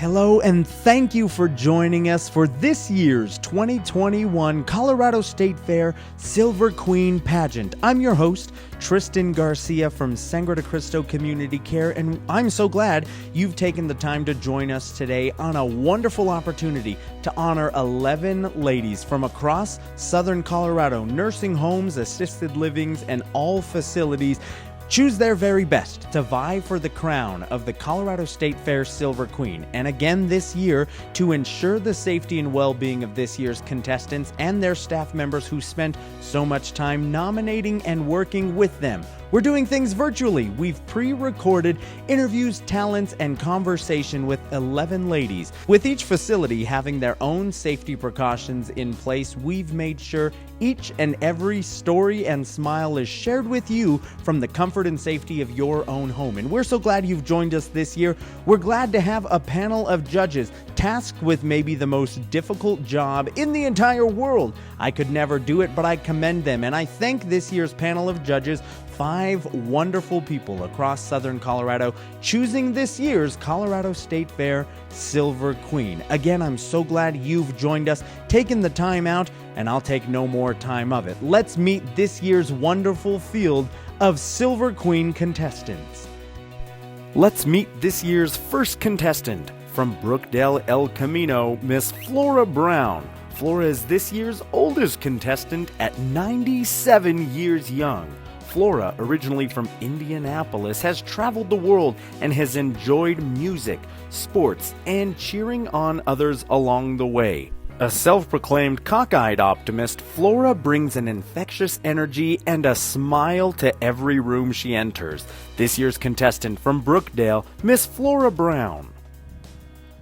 Hello and thank you for joining us for this year's 2021 Colorado State Fair Silver Queen Pageant. I'm your host, Tristan Garcia from Sangre de Cristo Community Care, and I'm so glad you've taken the time to join us today on a wonderful opportunity to honor 11 ladies from across Southern Colorado, nursing homes, assisted livings, and all facilities choose their very best to vie for the crown of the Colorado State Fair Silver Queen. And again this year, to ensure the safety and well-being of this year's contestants and their staff members who spent so much time nominating and working with them, we're doing things virtually. We've pre-recorded interviews, talents, and conversation with 11 ladies. With each facility having their own safety precautions in place, we've made sure each and every story and smile is shared with you from the comfort and safety of your own home. And we're so glad you've joined us this year. We're glad to have a panel of judges tasked with maybe the most difficult job in the entire world. I could never do it, but I commend them. And I thank this year's panel of judges, 5 wonderful people across Southern Colorado, choosing this year's Colorado State Fair Silver Queen. Again, I'm so glad you've joined us, taken the time out, and I'll take no more time of it. Let's meet this year's wonderful field of Silver Queen contestants. Let's meet this year's first contestant. From Brookdale, El Camino, Miss Flora Brown. Flora is this year's oldest contestant at 97 years young. Flora, originally from Indianapolis, has traveled the world and has enjoyed music, sports, and cheering on others along the way. A self-proclaimed cockeyed optimist, Flora brings an infectious energy and a smile to every room she enters. This year's contestant from Brookdale, Miss Flora Brown.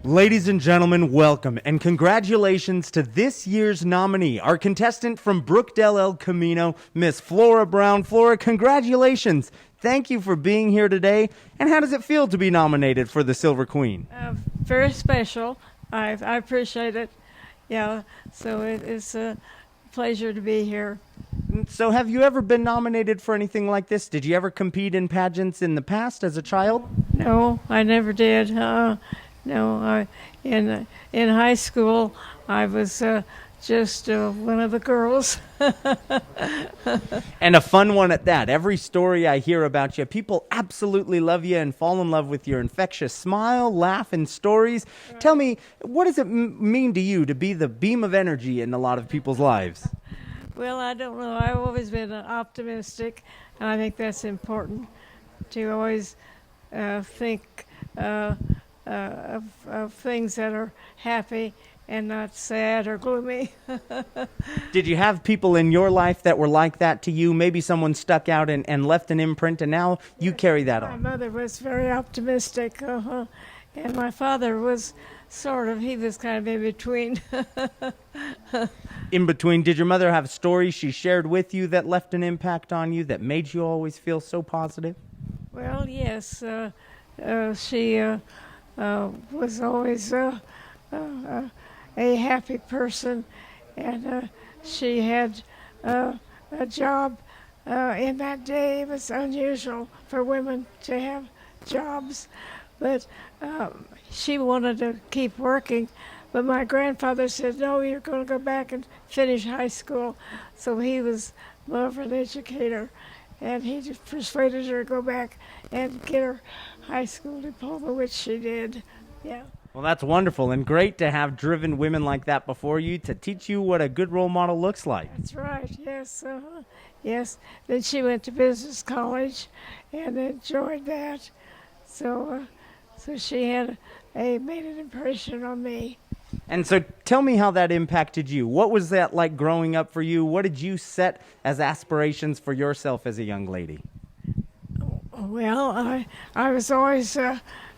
Ladies and gentlemen, welcome and congratulations to this year's nominee, our contestant from Brookdale, El Camino, Miss Flora Brown. Flora, congratulations. Thank you for being here today. And how does it feel to be nominated for the Silver Queen? Very special. I appreciate it. Yeah, so it's a pleasure to be here. So have you ever been nominated for anything like this? Did you ever compete in pageants in the past as a child? No, I never did. No, in high school, I was just one of the girls. And a fun one at that. Every story I hear about you, people absolutely love you and fall in love with your infectious smile, laugh, and stories. Right. Tell me, what does it mean to you to be the beam of energy in a lot of people's lives? Well, I don't know. I've always been optimistic, and I think that's important to always think of things that are happy and not sad or gloomy. Did you have people in your life that were like that to you? Maybe someone stuck out and left an imprint, and now you carry that on. My mother was very optimistic, and my father was he was kind of in between. In between, did your mother have stories she shared with you that left an impact on you, that made you always feel so positive? Well, yes. She was always a happy person, and she had a job. In that day, it was unusual for women to have jobs, but she wanted to keep working. But my grandfather said, no, you're going to go back and finish high school. So he was more of an educator, and he just persuaded her to go back and get her high school diploma, which she did. Yeah. Well, that's wonderful and great to have driven women like that before you to teach you what a good role model looks like. That's right. Yes. Yes. Then she went to business college and enjoyed that. So she had made an impression on me. And so tell me how that impacted you. What was that like growing up for you? What did you set as aspirations for yourself as a young lady? Well, I was always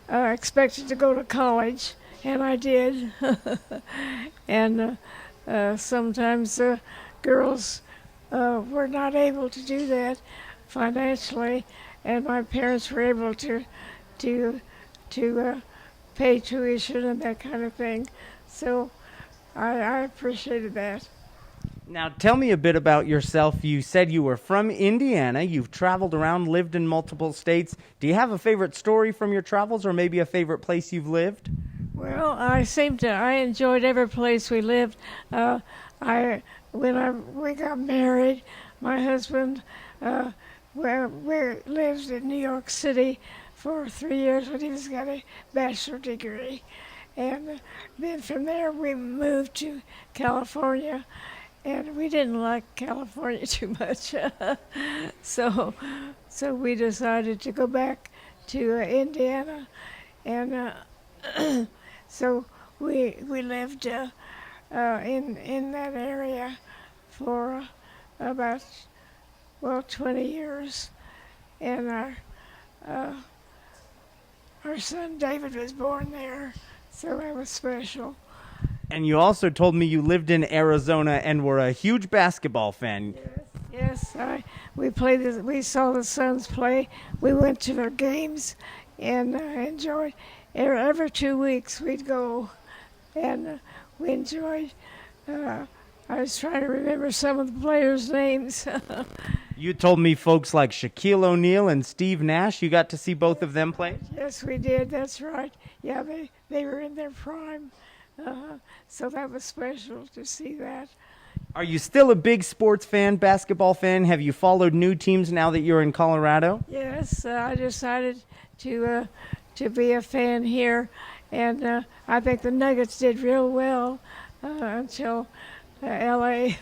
expected to go to college, and I did. And sometimes girls were not able to do that financially, and my parents were able to pay tuition and that kind of thing. So I appreciated that. Now, tell me a bit about yourself. You said you were from Indiana. You've traveled around, lived in multiple states. Do you have a favorite story from your travels or maybe a favorite place you've lived? Well, I enjoyed every place we lived. We got married, my husband, we lived in New York City for 3 years when he was got a bachelor degree. And then from there we moved to California, and we didn't like California too much. so we decided to go back to Indiana, and so we lived in that area for about 20 years, and our son David was born there, so that was special. And you also told me you lived in Arizona and were a huge basketball fan. Yes, we saw the Suns play. We went to their games and enjoyed. Every 2 weeks we'd go, and we enjoyed. I was trying to remember some of the players' names. You told me folks like Shaquille O'Neal and Steve Nash. You got to see both of them play? Yes, we did. That's right. Yeah, they were in their prime. So that was special to see that. Are you still a big sports fan, basketball fan? Have you followed new teams now that you're in Colorado? Yes, I decided to be a fan here, and I think the Nuggets did real well until L.A.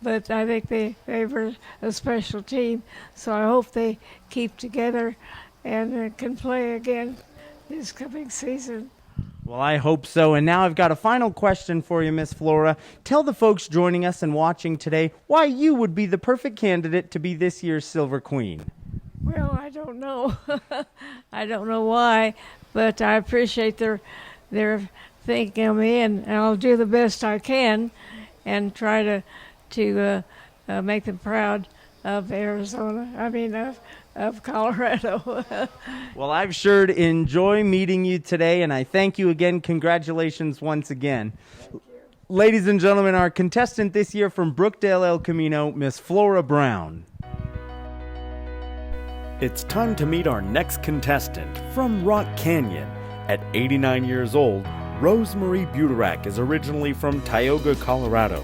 But I think they were a special team, so I hope they keep together and can play again this coming season. Well, I hope so. And now I've got a final question for you, Miss Flora. Tell the folks joining us and watching today why you would be the perfect candidate to be this year's Silver Queen. Well, I don't know. I don't know why, but I appreciate their thinking of me, and I'll do the best I can and try to make them proud of Arizona. I mean, of Colorado. Well, I've sure enjoyed meeting you today, and I thank you again. Congratulations once again. Ladies and gentlemen, our contestant this year from Brookdale, El Camino, Miss Flora Brown. It's time to meet our next contestant from Rock Canyon. At 89 years old, Rosemary Buterak is originally from Tioga, Colorado.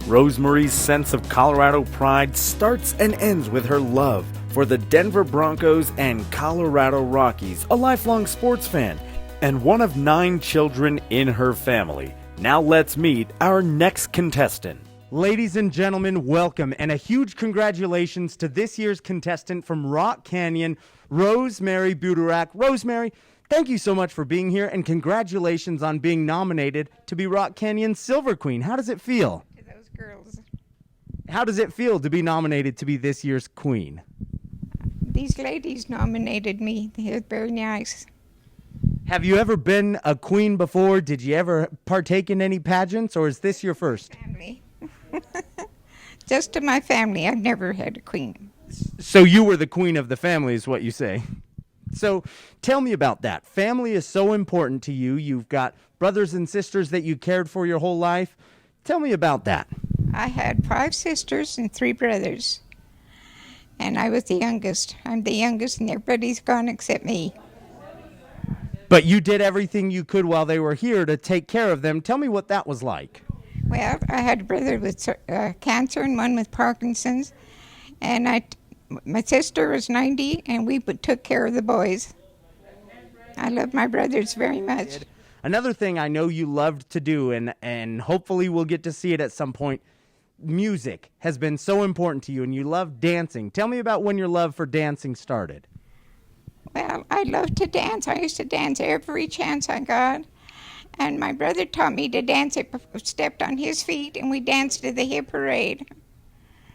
Rosemary's sense of Colorado pride starts and ends with her love for the Denver Broncos and Colorado Rockies, a lifelong sports fan, and one of 9 children in her family. Now let's meet our next contestant. Ladies and gentlemen, welcome, and a huge congratulations to this year's contestant from Rock Canyon, Rosemary Buterak. Rosemary, thank you so much for being here, and congratulations on being nominated to be Rock Canyon's Silver Queen. How does it feel? To those girls. How does it feel to be nominated to be this year's queen? These ladies nominated me. They're very nice. Have you ever been a queen before? Did you ever partake in any pageants, or is this your first? Family. Just to my family. I've never had a queen. So you were the queen of the family is what you say. So tell me about that. Family is so important to you. You've got brothers and sisters that you cared for your whole life. Tell me about that. I had 5 sisters and 3 brothers. And I was the youngest. I'm the youngest, and everybody's gone except me. But you did everything you could while they were here to take care of them. Tell me what that was like. Well, I had a brother with cancer and one with Parkinson's. And my sister was 90, and we took care of the boys. I love my brothers very much. Another thing I know you loved to do, and hopefully we'll get to see it at some point, music has been so important to you, and you love dancing. Tell me about when your love for dancing started. Well, I love to dance. I used to dance every chance I got. And my brother taught me to dance. I stepped on his feet, and we danced to the hip parade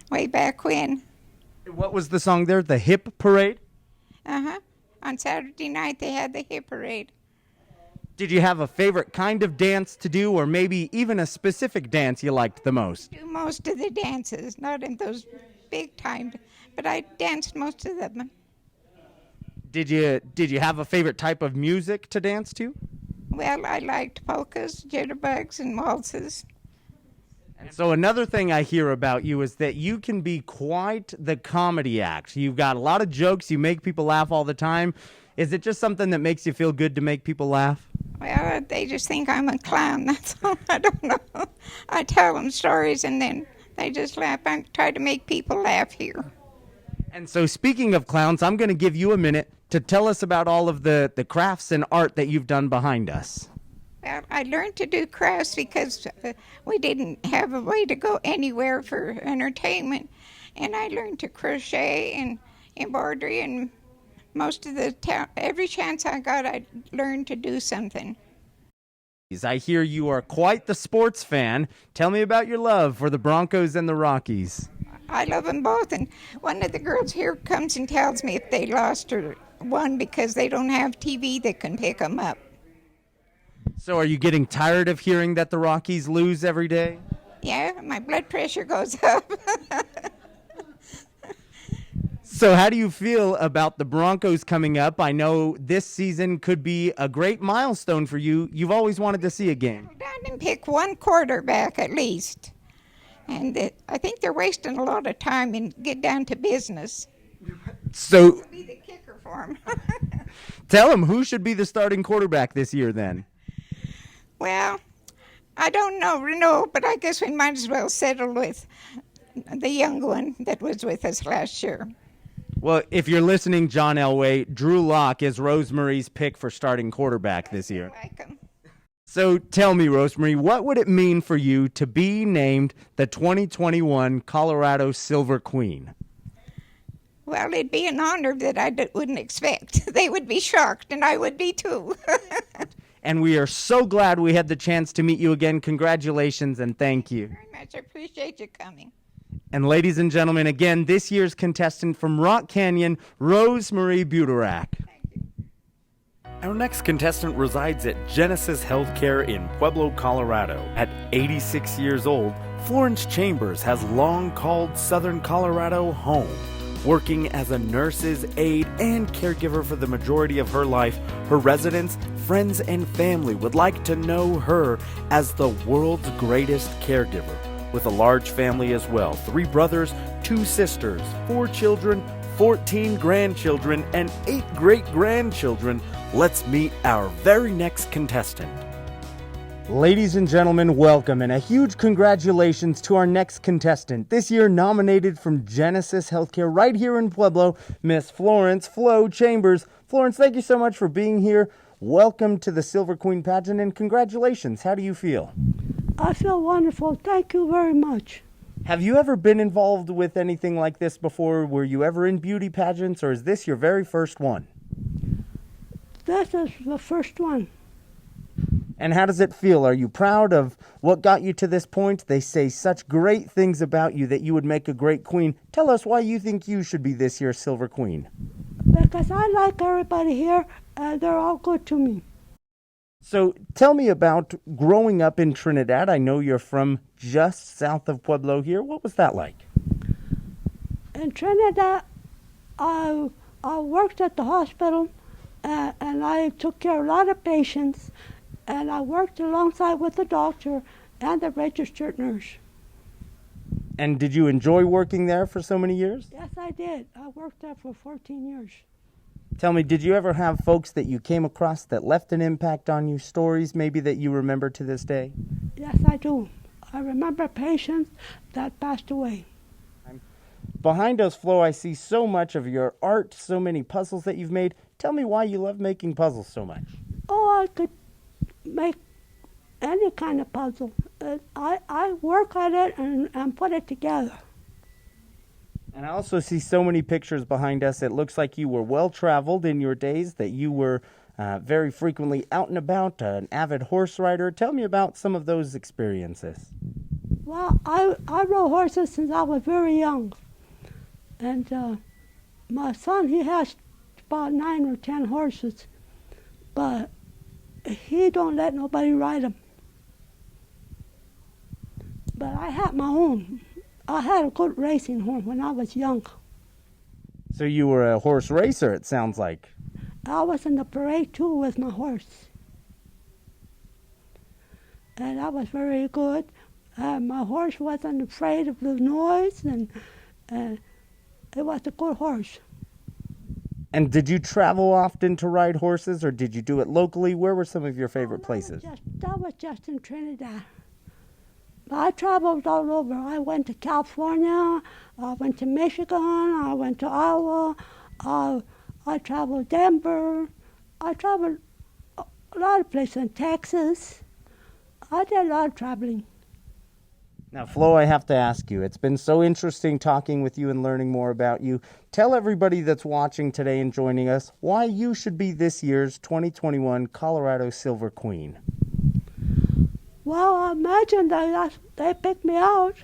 way back when. What was the song there? The Hip Parade? Uh-huh. On Saturday night, they had the hip parade. Did you have a favorite kind of dance to do, or maybe even a specific dance you liked the most? Do most of the dances, not in those big time, but I danced most of them. Did you have a favorite type of music to dance to? Well, I liked polkas, jitterbugs, and waltzes. And so another thing I hear about you is that you can be quite the comedy act. You've got a lot of jokes. You make people laugh all the time. Is it just something that makes you feel good to make people laugh? Well, they just think I'm a clown. That's all. I don't know. I tell them stories and then they just laugh. I try to make people laugh here. And so, speaking of clowns, I'm going to give you a minute to tell us about all of the crafts and art that you've done behind us. Well, I learned to do crafts because we didn't have a way to go anywhere for entertainment. And I learned to crochet and embroidery, and most of the every chance I got, I learned to do something. I hear you are quite the sports fan. Tell me about your love for the Broncos and the Rockies. I love them both, and one of the girls here comes and tells me if they lost or won because they don't have TV that can pick them up. So are you getting tired of hearing that the Rockies lose every day? Yeah, my blood pressure goes up. So how do you feel about the Broncos coming up? I know this season could be a great milestone for you. You've always wanted to see a game. Down and pick one quarterback at least. And I think they're wasting a lot of time and get down to business. So This will be the kicker for them. tell them, who should be the starting quarterback this year then? Well, I don't know, but I guess we might as well settle with the young one that was with us last year. Well, if you're listening, John Elway, Drew Lock is Rosemary's pick for starting quarterback this year. I like 'em. So tell me, Rosemary, what would it mean for you to be named the 2021 Colorado Silver Queen? Well, it'd be an honor that I wouldn't expect. They would be shocked, and I would be too. And we are so glad we had the chance to meet you again. Congratulations and thank you. Very much. I appreciate you coming. And ladies and gentlemen, again, this year's contestant from Rock Canyon, Rosemary Buterak. Our next contestant resides at Genesis Healthcare in Pueblo, Colorado. At 86 years old, Florence Chambers has long called Southern Colorado home. Working as a nurse's aide and caregiver for the majority of her life, her residents, friends, and family would like to know her as the world's greatest caregiver. With a large family as well, 3 brothers, 2 sisters, 4 children, 14 grandchildren, and 8 great-grandchildren, let's meet our very next contestant. Ladies and gentlemen, welcome and a huge congratulations to our next contestant. This year nominated from Genesis Healthcare right here in Pueblo, Miss Florence "Flo" Chambers. Florence, thank you so much for being here. Welcome to the Silver Queen Pageant and congratulations. How do you feel? I feel wonderful. Thank you very much. Have you ever been involved with anything like this before? Were you ever in beauty pageants, or is this your very first one? This is the first one. And how does it feel? Are you proud of what got you to this point? They say such great things about you that you would make a great queen. Tell us why you think you should be this year's Silver Queen. Because I like everybody here, and they're all good to me. So tell me about growing up in Trinidad. I know you're from just south of Pueblo here. What was that like? In Trinidad, I worked at the hospital, and I took care of a lot of patients, and I worked alongside with the doctor and the registered nurse. And did you enjoy working there for so many years? Yes, I did. I worked there for 14 years. Tell me, did you ever have folks that you came across that left an impact on you, stories maybe that you remember to this day? Yes, I do. I remember patients that passed away. Behind us, Flo, I see so much of your art, so many puzzles that you've made. Tell me why you love making puzzles so much. Oh, I could make any kind of puzzle. I work on it and put it together. And I also see so many pictures behind us. It looks like you were well-traveled in your days, that you were very frequently out and about, an avid horse rider. Tell me about some of those experiences. Well, I rode horses since I was very young. And my son, he has about 9 or 10 horses, but he don't let nobody ride them. But I had my own. I had a good racing horse when I was young. So you were a horse racer, it sounds like. I was in the parade too with my horse. And that was very good. My horse wasn't afraid of the noise, and it was a good horse. And did you travel often to ride horses, or did you do it locally? Where were some of your favorite places? That was just in Trinidad. But I traveled all over. I went to California, I went to Michigan, I went to Iowa, I traveled Denver, I traveled a lot of places in Texas. I did a lot of traveling. Now, Flo, I have to ask you, it's been so interesting talking with you and learning more about you. Tell everybody that's watching today and joining us why you should be this year's 2021 Colorado Silver Queen. Well, I imagine they picked me out.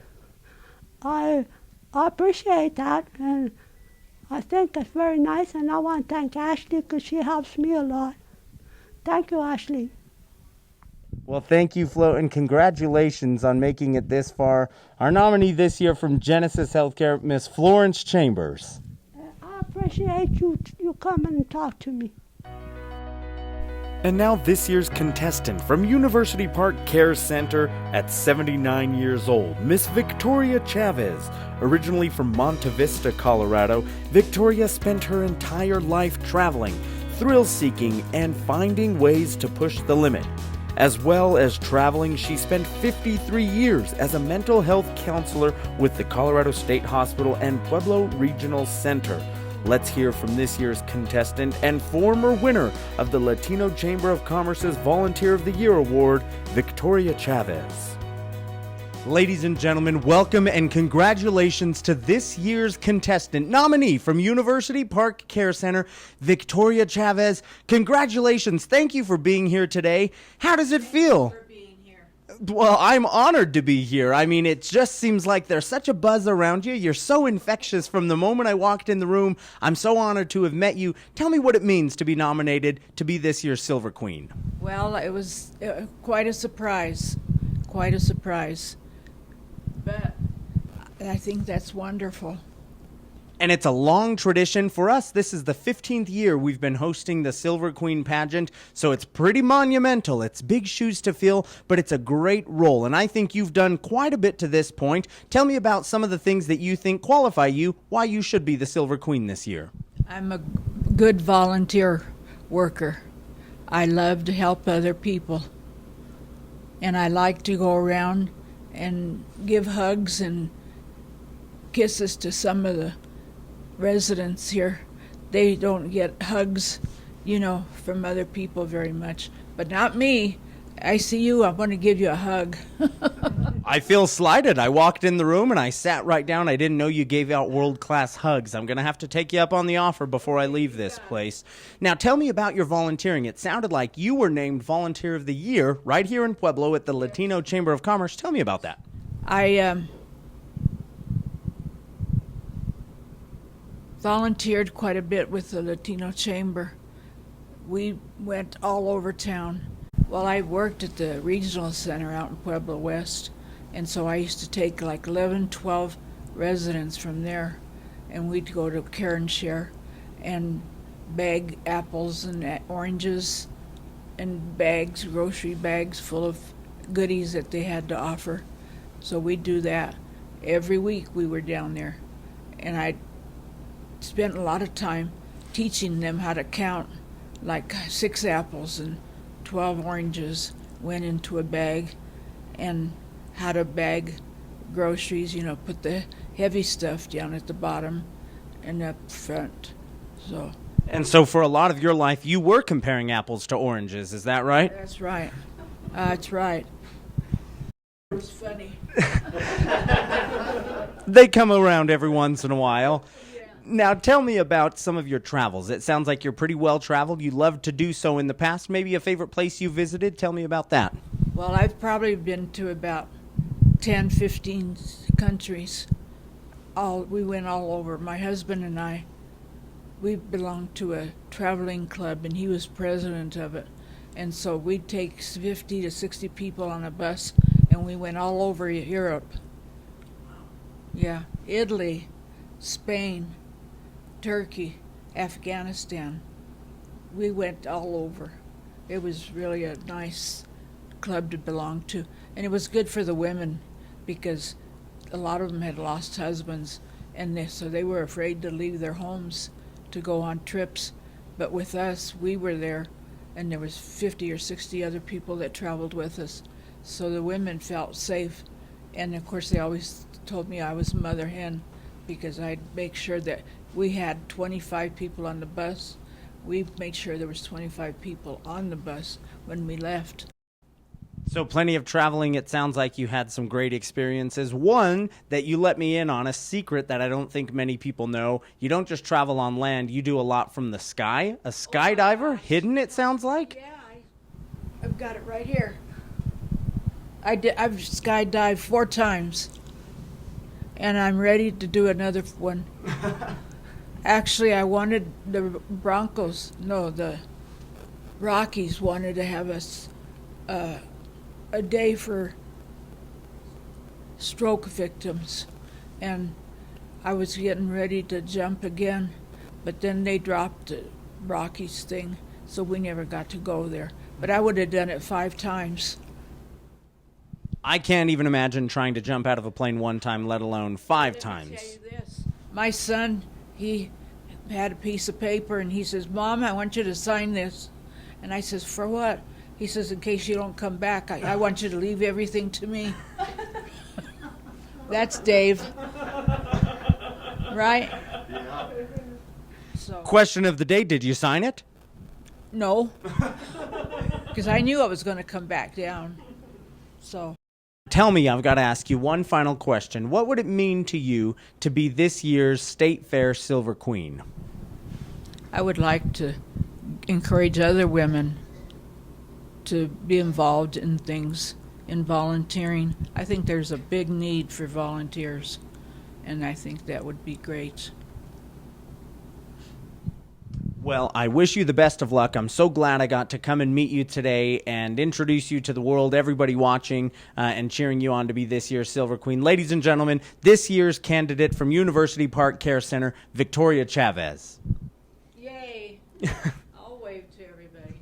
I appreciate that, and I think it's very nice, and I want to thank Ashley because she helps me a lot. Thank you, Ashley. Well, thank you, Flo, and congratulations on making it this far. Our nominee this year from Genesis Healthcare, Miss Florence Chambers. I appreciate you coming and talk to me. And now this year's contestant from University Park Care Center at 79 years old, Miss Victoria Chavez. Originally from Monte Vista, Colorado, Victoria spent her entire life traveling, thrill-seeking, and finding ways to push the limit. As well as traveling, she spent 53 years as a mental health counselor with the Colorado State Hospital and Pueblo Regional Center. Let's hear from this year's contestant and former winner of the Latino Chamber of Commerce's Volunteer of the Year Award, Victoria Chavez. Ladies and gentlemen, welcome and congratulations to this year's contestant nominee from University Park Care Center, Victoria Chavez. Congratulations. Thank you for being here today. How does it feel? Well, I'm honored to be here. I mean, it just seems like there's such a buzz around you. You're so infectious from the moment I walked in the room. I'm so honored to have met you. Tell me what it means to be nominated to be this year's Silver Queen. Well, it was quite a surprise. Quite a surprise. But I think that's wonderful. And it's a long tradition. For us, this is the 15th year we've been hosting the Silver Queen Pageant, so it's pretty monumental. It's big shoes to fill, but it's a great role, and I think you've done quite a bit to this point. Tell me about some of the things that you think qualify you, why you should be the Silver Queen this year. I'm a good volunteer worker. I love to help other people, and I like to go around and give hugs and kisses to some of the residents here. They don't get hugs, from other people very much. But not me. I see you, I want to give you a hug. I feel slighted. I walked in the room and I sat right down. I didn't know you gave out world-class hugs. I'm going to have to take you up on the offer before I leave this place. Now, tell me about your volunteering. It sounded like you were named Volunteer of the Year right here in Pueblo at the Latino Chamber of Commerce. Tell me about that. I volunteered quite a bit with the Latino Chamber. We went all over town. Well, I worked at the regional center out in Pueblo West, and so I used to take like 11, 12 residents from there, and we'd go to Care and Share and bag apples and oranges and bags, grocery bags full of goodies that they had to offer. So we'd do that. Every week we were down there, and I spent a lot of time teaching them how to count, like 6 apples and 12 oranges went into a bag, and how to bag groceries, put the heavy stuff down at the bottom and up front. And so for a lot of your life, you were comparing apples to oranges, is that right? That's right. That's right. It was funny. They come around every once in a while. Now, tell me about some of your travels. It sounds like you're pretty well traveled. You love to do so in the past. Maybe a favorite place you visited? Tell me about that. Well, I've probably been to about 10, 15 countries. We went all over. My husband and I, we belonged to a traveling club, and he was president of it. And so we'd take 50 to 60 people on a bus, and we went all over Europe. Yeah, Italy, Spain, Turkey, Afghanistan. We went all over. It was really a nice club to belong to. And it was good for the women because a lot of them had lost husbands, and so they were afraid to leave their homes to go on trips. But with us, we were there, and there was 50 or 60 other people that traveled with us. So the women felt safe. And of course, they always told me I was mother hen because I'd make sure that we had 25 people on the bus. We made sure there was 25 people on the bus when we left. So plenty of traveling. It sounds like you had some great experiences. One that you let me in on, a secret that I don't think many people know. You don't just travel on land. You do a lot from the sky. A skydiver, hidden it sounds like? Yeah, I've got it right here. I've skydived 4 times, and I'm ready to do another one. Actually, I wanted the Rockies wanted to have us a day for stroke victims, and I was getting ready to jump again, but then they dropped the Rockies thing, so we never got to go there. But I would have done it 5 times. I can't even imagine trying to jump out of a plane 1 time, let alone 5 times. Let me tell you this. My son, he had a piece of paper, and he says, "Mom, I want you to sign this." And I says, "For what?" He says, "In case you don't come back, I want you to leave everything to me." That's Dave. Right? Yeah. So, Question of the day, did you sign it? no. Because I knew I was going to come back down. So, Tell me, I've got to ask you one final question. What would it mean to you to be this year's State Fair Silver Queen? I would like to encourage other women to be involved in things, in volunteering. I think there's a big need for volunteers, and I think that would be great. Well, I wish you the best of luck. I'm so glad I got to come and meet you today and introduce you to the world, everybody watching and cheering you on to be this year's Silver Queen. Ladies and gentlemen, this year's candidate from University Park Care Center, Victoria Chavez. Yay! I'll wave to everybody.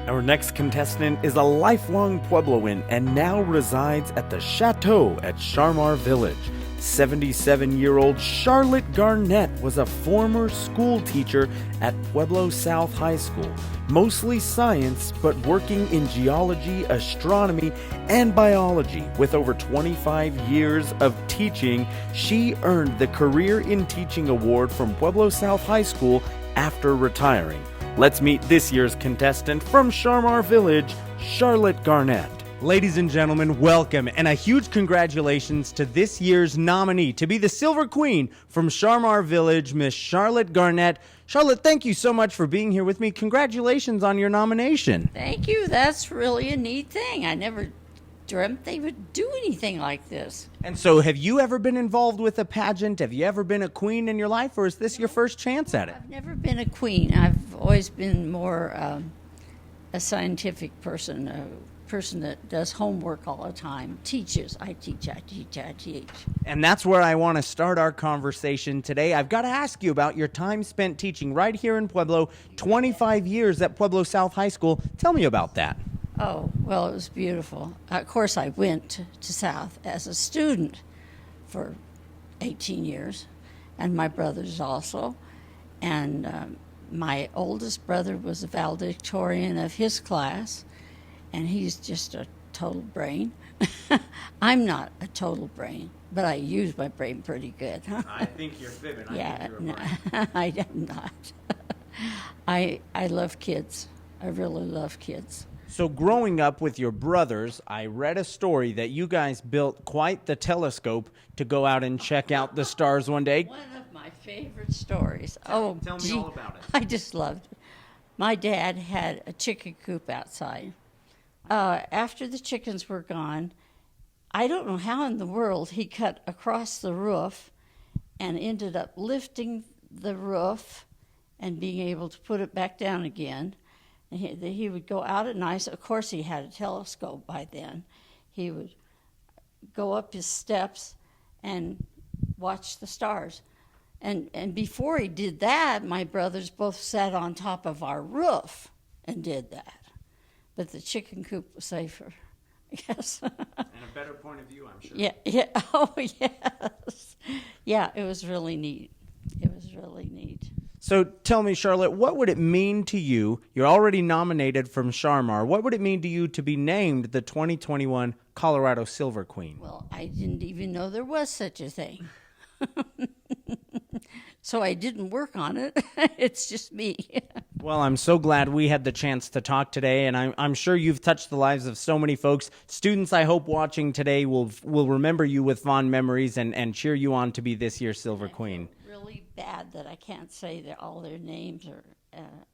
Our next contestant is a lifelong Puebloan and now resides at the Chateau at Charmar Village. 77-year-old Charlotte Garnett was a former school teacher at Pueblo South High School, mostly science, but working in geology, astronomy, and biology. With over 25 years of teaching, she earned the Career in Teaching Award from Pueblo South High School after retiring. Let's meet this year's contestant from Charmar Village, Charlotte Garnett. Ladies and gentlemen, welcome, and a huge congratulations to this year's nominee to be the Silver Queen from Charmar Village, Miss Charlotte Garnett. Charlotte, thank you so much for being here with me. Congratulations on your nomination. Thank you. That's really a neat thing. I never dreamt they would do anything like this. And so, have you ever been involved with a pageant? Have you ever been a queen in your life, or is this your first chance at it? I've never been a queen. I've always been more a scientific person, a person that does homework all the time, teaches. I teach. And that's where I want to start our conversation today. I've got to ask you about your time spent teaching right here in Pueblo, 25 years at Pueblo South High School. Tell me about that. Oh, well, it was beautiful. Of course, I went to South as a student for 18 years, and my brothers also. And my oldest brother was a valedictorian of his class, and he's just a total brain. I'm not a total brain, but I use my brain pretty good. I think you're fibbing. Yeah, no, I am not. I love kids. I really love kids. So growing up with your brothers, I read a story that you guys built quite the telescope to go out and check out the stars one day. One of my favorite stories. Tell me all about it. I just loved it. My dad had a chicken coop outside. After the chickens were gone, I don't know how in the world he cut across the roof and ended up lifting the roof and being able to put it back down again. And he would go out at night. Of course, he had a telescope by then. He would go up his steps and watch the stars. And before he did that, my brothers both sat on top of our roof and did that. But the chicken coop was safer. Yes. And a better point of view, I'm sure. Yeah, yeah. Oh, yes. Yeah, it was really neat. It was really neat. So tell me, Charlotte, what would it mean to you? You're already nominated from Sharmar. What would it mean to you to be named the 2021 Colorado Silver Queen? Well, I didn't even know there was such a thing. So I didn't work on it. It's just me. Well, I'm so glad we had the chance to talk today, and I'm sure you've touched the lives of so many folks. Students, I hope, watching today will remember you with fond memories and cheer you on to be this year's Silver Queen. Really bad that I can't say all their names or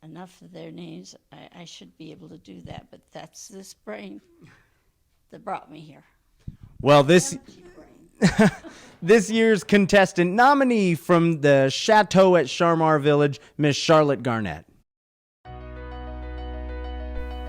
enough of their names. I should be able to do that, but that's this brain that brought me here. Well, this year's contestant nominee from the Chateau at Sharmar Village, Miss Charlotte Garnett.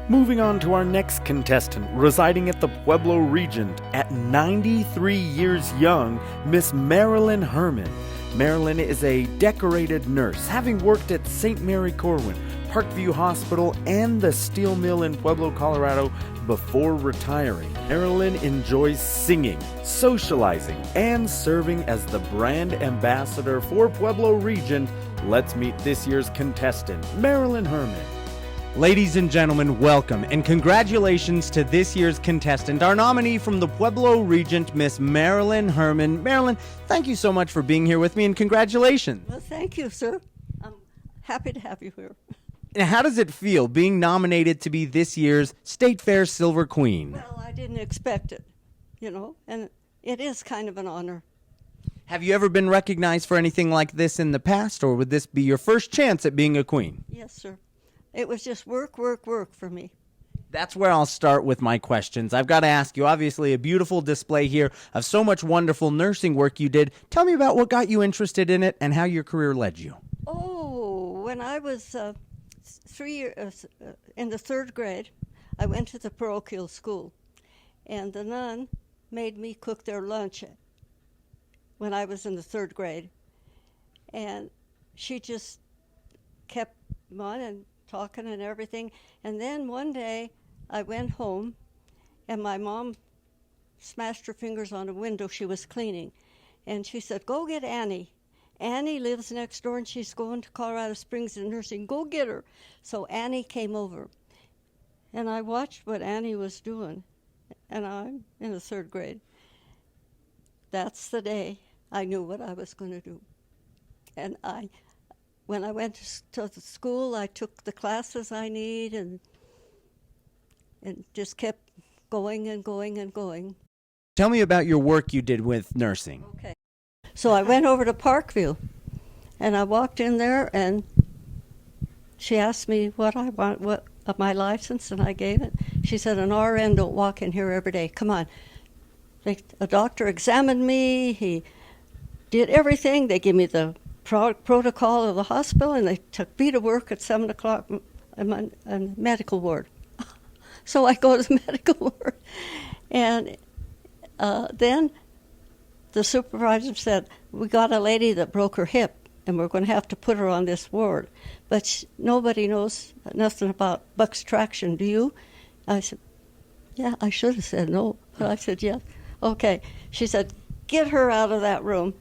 Moving on to our next contestant, residing at the Pueblo Regent at 93 years young, Miss Marylyn Herman. Marylyn is a decorated nurse, having worked at St. Mary Corwin, Parkview Hospital, and the steel mill in Pueblo, Colorado before retiring. Marylyn enjoys singing, socializing, and serving as the brand ambassador for Pueblo Regent. Let's meet this year's contestant, Marylyn Herman. Ladies and gentlemen, welcome and congratulations to this year's contestant, our nominee from the Pueblo Regent, Miss Marylyn Herman. Marylyn, thank you so much for being here with me, and congratulations. Well, thank you, sir. I'm happy to have you here. And how does it feel being nominated to be this year's State Fair Silver Queen? Well, I didn't expect it, and it is kind of an honor. Have you ever been recognized for anything like this in the past, or would this be your first chance at being a queen? Yes, sir. It was just work, work, work for me. That's where I'll start with my questions. I've got to ask you, obviously, a beautiful display here of so much wonderful nursing work you did. Tell me about what got you interested in it and how your career led you. Oh, when I was 3 years in the third grade, I went to the parochial school, and the nun made me cook their lunch when I was in the third grade. And she just kept on and talking and everything. And then one day I went home and my mom smashed her fingers on a window she was cleaning. And she said, "Go get Annie. Annie lives next door and she's going to Colorado Springs in nursing. Go get her." So Annie came over. And I watched what Annie was doing. And I'm in the third grade. That's the day I knew what I was going to do. And when I went to the school, I took the classes I need and just kept going and going and going. Tell me about your work you did with nursing. Okay. So I went over to Parkview, and I walked in there, and she asked me what I want, what of my license, and I gave it. She said, "An RN don't walk in here every day. Come on." A doctor examined me. He did everything. They gave me the protocol of the hospital, and they took me to work at 7 o'clock in the medical ward. So I go to the medical ward, and then the supervisor said, "We got a lady that broke her hip, and we're going to have to put her on this ward. But nobody knows nothing about Buck's traction. Do you?" I said, "Yeah." I should have said no, but I said yes. Okay. She said, "Get her out of that room,"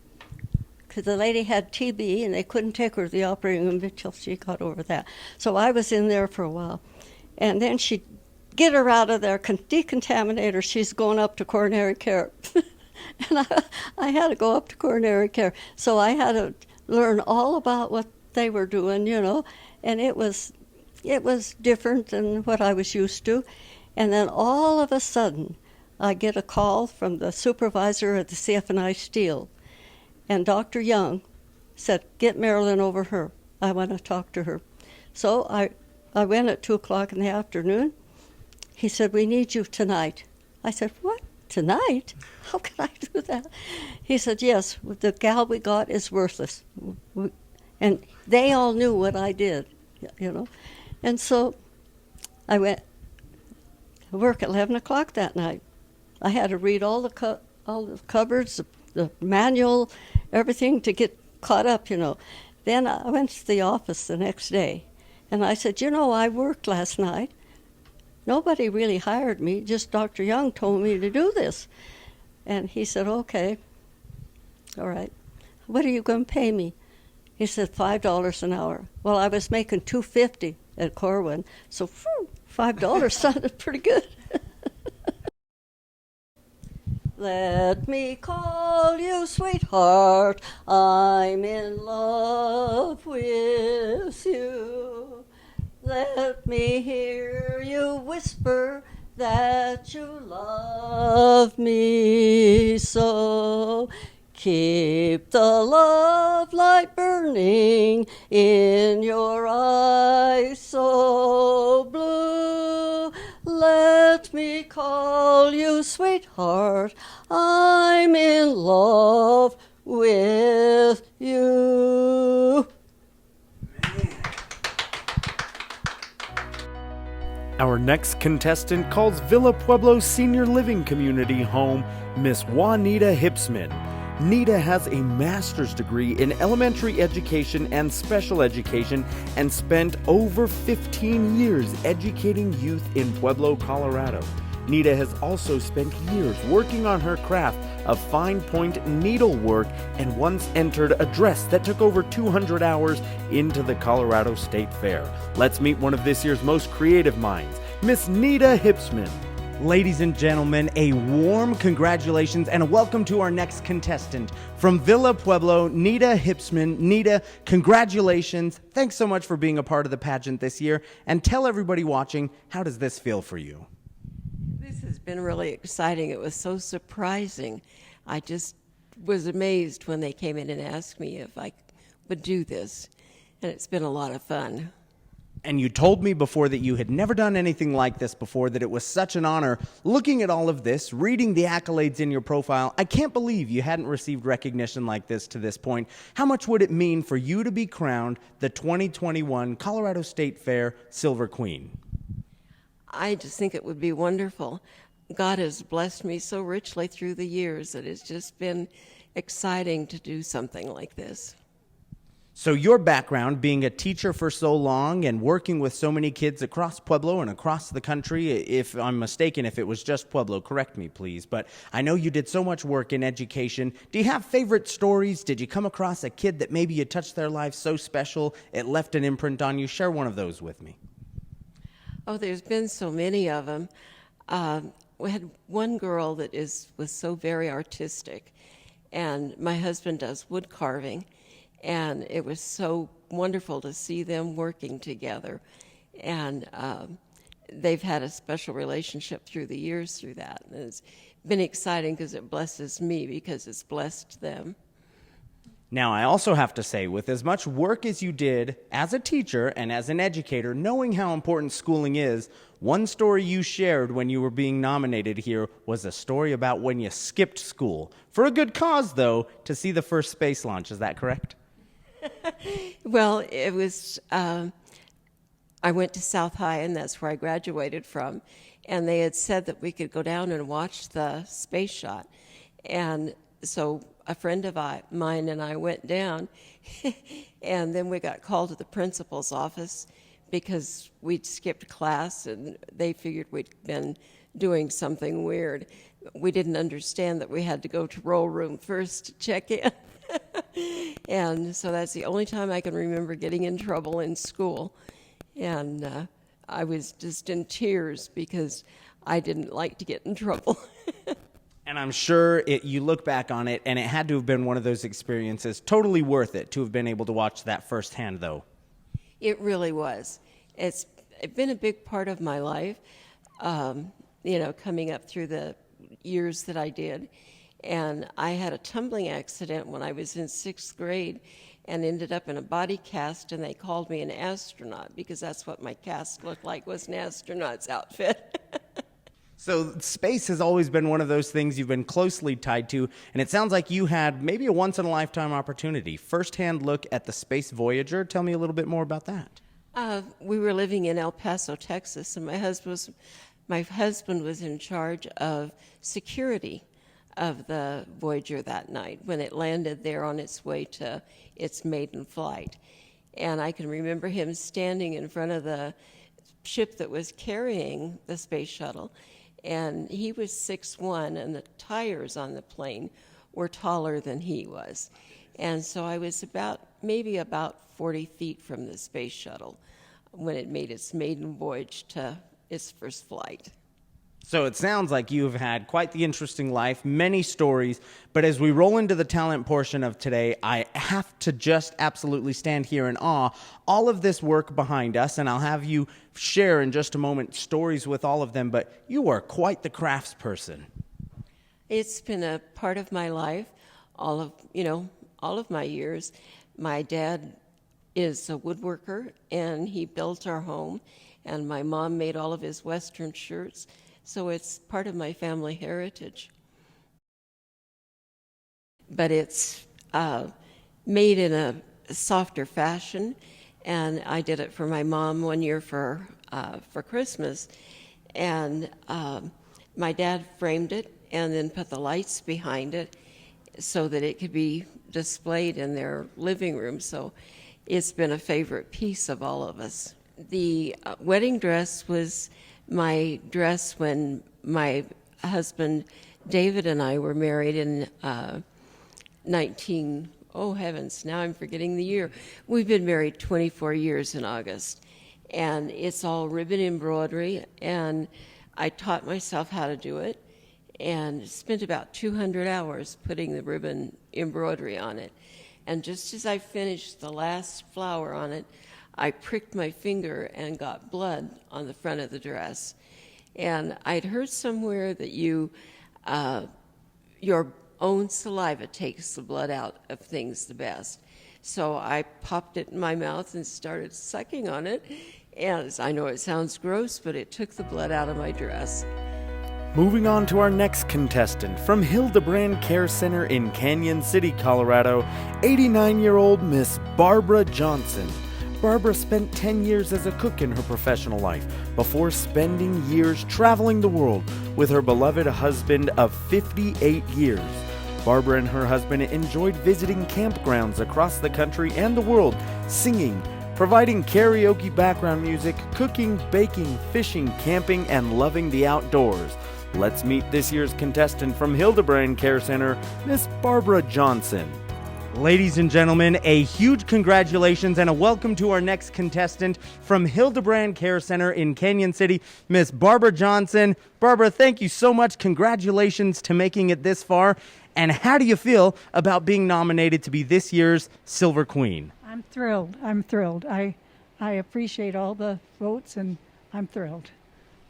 because the lady had TB, and they couldn't take her to the operating room until she got over that. So I was in there for a while. And then she, "Get her out of there, decontaminate her, she's going up to coronary care." And I had to go up to coronary care. So I had to learn all about what they were doing, and it was different than what I was used to. And then all of a sudden, I get a call from the supervisor at the CF&I Steel. And Dr. Young said, "Get Marylyn over here. I want to talk to her." So I went at 2 o'clock in the afternoon. He said, "We need you tonight." I said, "What? Tonight? How can I do that?" He said, "Yes, the gal we got is worthless." And they all knew what I did, And so I went to work at 11 o'clock that night. I had to read all the cupboards, the manual, everything to get caught up, Then I went to the office the next day, and I said, "I worked last night. nobody really hired me, just Dr. Young told me to do this. And he said, okay, all right. What are you going to pay me? He said, $5 an hour. Well, I was making $2.50 at Corwin, so $5 sounded pretty good. Let me call you sweetheart, I'm in love with you. Let me hear you whisper that you love me so. Keep the love light burning in your eyes so blue. Let me call you sweetheart, I'm in love with you. Our next contestant calls Villa Pueblo Senior Living Community home Miss Juanita Hipsman. Nita has a master's degree in elementary education and special education and spent over 15 years educating youth in Pueblo, Colorado. Nita has also spent years working on her craft of fine point needlework and once entered a dress that took over 200 hours into the Colorado State Fair. Let's meet one of this year's most creative minds, Miss Nita Hipsman. Ladies and gentlemen, a warm congratulations and a welcome to our next contestant from Villa Pueblo, Nita Hipsman. Nita, congratulations. Thanks so much for being a part of the pageant this year. And tell everybody watching, how does this feel for you? This has been really exciting. It was so surprising. I just was amazed when they came in and asked me if I would do this. And it's been a lot of fun. And you told me before that you had never done anything like this before, that it was such an honor. Looking at all of this, reading the accolades in your profile, I can't believe you hadn't received recognition like this to this point. How much would it mean for you to be crowned the 2021 Colorado State Fair Silver Queen? I just think it would be wonderful. God has blessed me so richly through the years that it's just been exciting to do something like this. So your background, being a teacher for so long and working with so many kids across Pueblo and across the country, if I'm mistaken, if it was just Pueblo, correct me, please. But I know you did so much work in education. Do you have favorite stories? Did you come across a kid that maybe you touched their life so special it left an imprint on you? Share one of those with me. Oh, there's been so many of them. We had one girl that was so very artistic, and my husband does wood carving. And it was so wonderful to see them working together. And they've had a special relationship through the years through that. And it's been exciting because it blesses me because it's blessed them. Now, I also have to say, with as much work as you did as a teacher and as an educator, knowing how important schooling is, one story you shared when you were being nominated here was a story about when you skipped school. For a good cause, though, to see the first space launch. Is that correct? Well, it was, I went to South High, and that's where I graduated from, and they had said that we could go down and watch the space shot. And so a friend of mine and I went down, and then we got called to the principal's office because we'd skipped class, and they figured we'd been doing something weird. We didn't understand that we had to go to roll room first to check in. And so that's the only time I can remember getting in trouble in school. And I was just in tears because I didn't like to get in trouble. And I'm sure you look back on it, and it had to have been one of those experiences totally worth it to have been able to watch that firsthand, though. It really was. It's been a big part of my life, coming up through the years that I did. And I had a tumbling accident when I was in 6th grade and ended up in a body cast, and they called me an astronaut because that's what my cast looked like, was an astronaut's outfit. So space has always been one of those things you've been closely tied to, and it sounds like you had maybe a once-in-a-lifetime opportunity. First-hand look at the Space Voyager. Tell me a little bit more about that. We were living in El Paso, Texas, and my husband was in charge of security of the Voyager that night when it landed there on its way to its maiden flight. And I can remember him standing in front of the ship that was carrying the space shuttle, and he was 6'1", and the tires on the plane were taller than he was. And so I was maybe about 40 feet from the space shuttle when it made its maiden voyage to its first flight. So it sounds like you've had quite the interesting life, many stories, but as we roll into the talent portion of today, I have to just absolutely stand here in awe. All of this work behind us, and I'll have you share in just a moment stories with all of them, but you are quite the craftsperson. It's been a part of my life, all of my years. My dad is a woodworker, and he built our home, and my mom made all of his Western shirts. So it's part of my family heritage. But it's made in a softer fashion, and I did it for my mom one year for Christmas. And my dad framed it and then put the lights behind it so that it could be displayed in their living room. So it's been a favorite piece of all of us. The wedding dress was my dress when my husband David and I were married in oh heavens, now I'm forgetting the year. We've been married 24 years in August, and it's all ribbon embroidery, and I taught myself how to do it and spent about 200 hours putting the ribbon embroidery on it. And just as I finished the last flower on it, I pricked my finger and got blood on the front of the dress. And I'd heard somewhere that your own saliva takes the blood out of things the best. So I popped it in my mouth and started sucking on it. And I know it sounds gross, but it took the blood out of my dress. Moving on to our next contestant from Hildebrand Care Center in Canyon City, Colorado, 89-year-old Miss Barbara Johnson. Barbara spent 10 years as a cook in her professional life before spending years traveling the world with her beloved husband of 58 years. Barbara and her husband enjoyed visiting campgrounds across the country and the world, singing, providing karaoke background music, cooking, baking, fishing, camping, and loving the outdoors. Let's meet this year's contestant from Hildebrand Care Center, Miss Barbara Johnson. Ladies and gentlemen, a huge congratulations and a welcome to our next contestant from Hildebrand Care Center in Canyon City, Miss Barbara Johnson. Barbara, thank you so much. Congratulations to making it this far. And how do you feel about being nominated to be this year's Silver Queen? I'm thrilled. I appreciate all the votes, and I'm thrilled.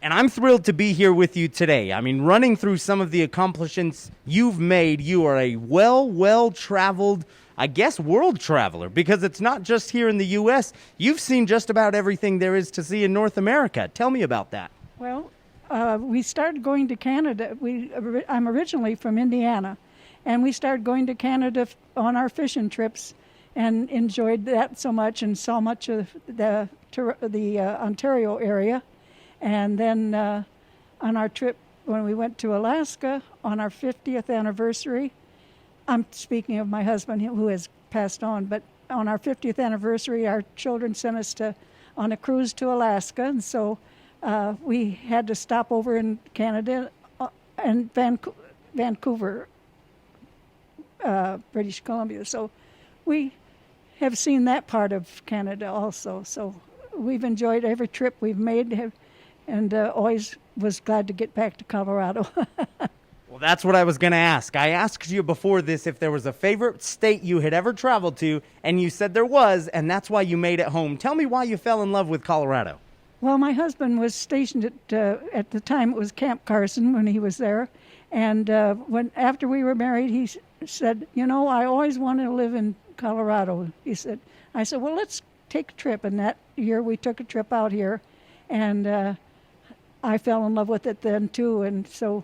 And I'm thrilled to be here with you today. I mean, running through some of the accomplishments you've made, you are a well-traveled, I guess, world traveler, because it's not just here in the U.S. You've seen just about everything there is to see in North America. Tell me about that. Well, we started going to Canada. I'm originally from Indiana, and we started going to Canada on our fishing trips and enjoyed that so much and saw much of the Ontario area. And then on our trip, when we went to Alaska on our 50th anniversary, I'm speaking of my husband who has passed on, but on our 50th anniversary, our children sent us on a cruise to Alaska, and so we had to stop over in Canada and Vancouver, British Columbia. So we have seen that part of Canada also. So we've enjoyed every trip we've made. And always was glad to get back to Colorado. Well, that's what I was going to ask. I asked you before this if there was a favorite state you had ever traveled to, and you said there was, and that's why you made it home. Tell me why you fell in love with Colorado. Well, my husband was stationed at the time, it was Camp Carson when he was there. And after we were married, he said, I always wanted to live in Colorado. I said, well, let's take a trip. And that year we took a trip out here, and I fell in love with it then too, and so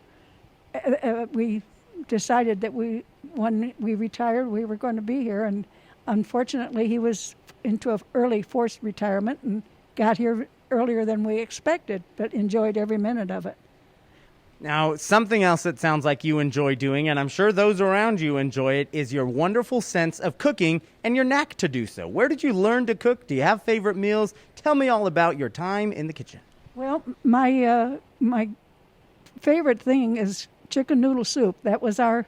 we decided that when we retired, we were going to be here. And unfortunately, he was into an early forced retirement and got here earlier than we expected, but enjoyed every minute of it. Now, something else that sounds like you enjoy doing, and I'm sure those around you enjoy it, is your wonderful sense of cooking and your knack to do so. Where did you learn to cook? Do you have favorite meals? Tell me all about your time in the kitchen. Well, my favorite thing is chicken noodle soup. That was our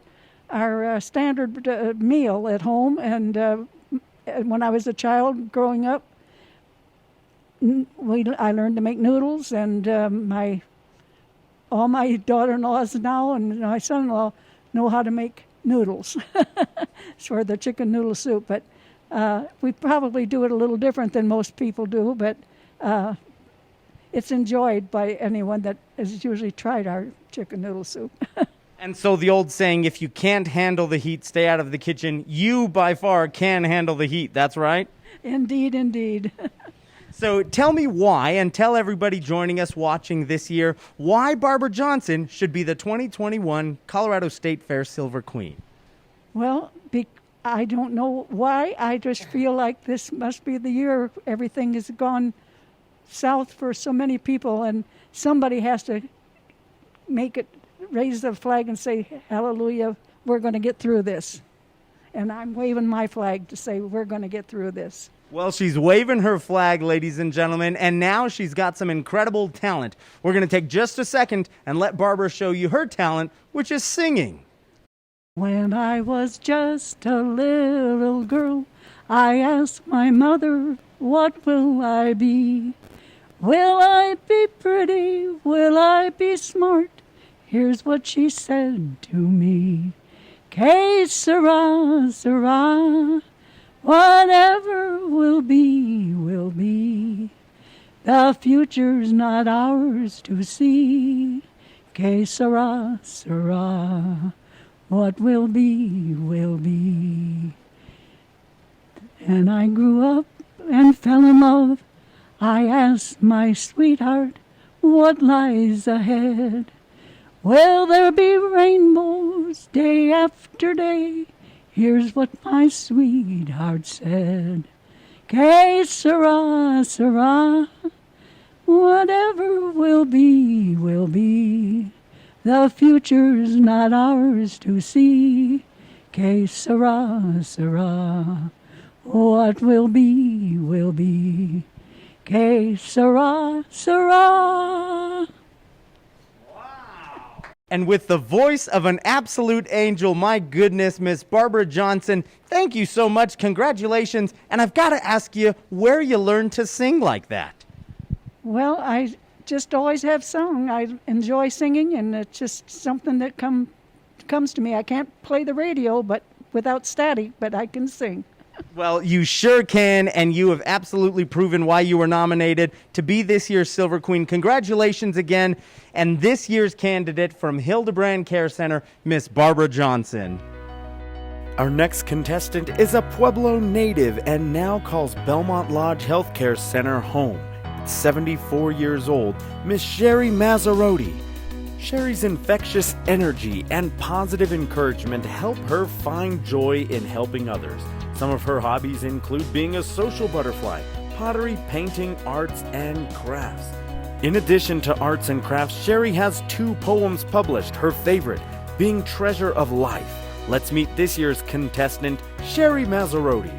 standard meal at home, and when I was a child growing up, I learned to make noodles, and all my daughter-in-laws now and my son-in-law know how to make noodles for the chicken noodle soup. But we probably do it a little different than most people do, but it's enjoyed by anyone that has usually tried our chicken noodle soup. And so the old saying, if you can't handle the heat, stay out of the kitchen. You, by far, can handle the heat. That's right? Indeed, indeed. So tell me why, and tell everybody joining us watching this year, why Barbara Johnson should be the 2021 Colorado State Fair Silver Queen. Well, I don't know why. I just feel like this must be the year everything has gone south for so many people, and somebody has to raise the flag and say, hallelujah, we're going to get through this. And I'm waving my flag to say we're going to get through this. Well, she's waving her flag, ladies and gentlemen, and now she's got some incredible talent. We're going to take just a second and let Barbara show you her talent, which is singing. When I was just a little girl, I asked my mother, what will I be? Will I be pretty? Will I be smart? Here's what she said to me. Que sera, sera. Whatever will be, will be. The future's not ours to see. Que sera, sera. What will be, will be. And I grew up and fell in love. I asked my sweetheart, what lies ahead? Will there be rainbows day after day? Here's what my sweetheart said. Que sera, sera. Whatever will be, will be. The future's not ours to see. Que sera, sera. What will be, will be. Que sera, sera. And with the voice of an absolute angel, my goodness, Miss Barbara Johnson, thank you so much. Congratulations. And I've got to ask you where you learned to sing like that. Well, I just always have sung. I enjoy singing, and it's just something that comes to me. I can't play the radio but without static, but I can sing. Well, you sure can, and you have absolutely proven why you were nominated to be this year's Silver Queen. Congratulations again, and this year's candidate from Hildebrand Care Center, Miss Barbara Johnson. Our next contestant is a Pueblo native and now calls Belmont Lodge Healthcare Center home. At 74 years old, Miss Sherry Massarotti. Sherry's infectious energy and positive encouragement help her find joy in helping others. Some of her hobbies include being a social butterfly, pottery, painting, arts, and crafts. In addition to arts and crafts, Sherry has 2 poems published, her favorite being Treasure of Life. Let's meet this year's contestant, Sherry Massarotti.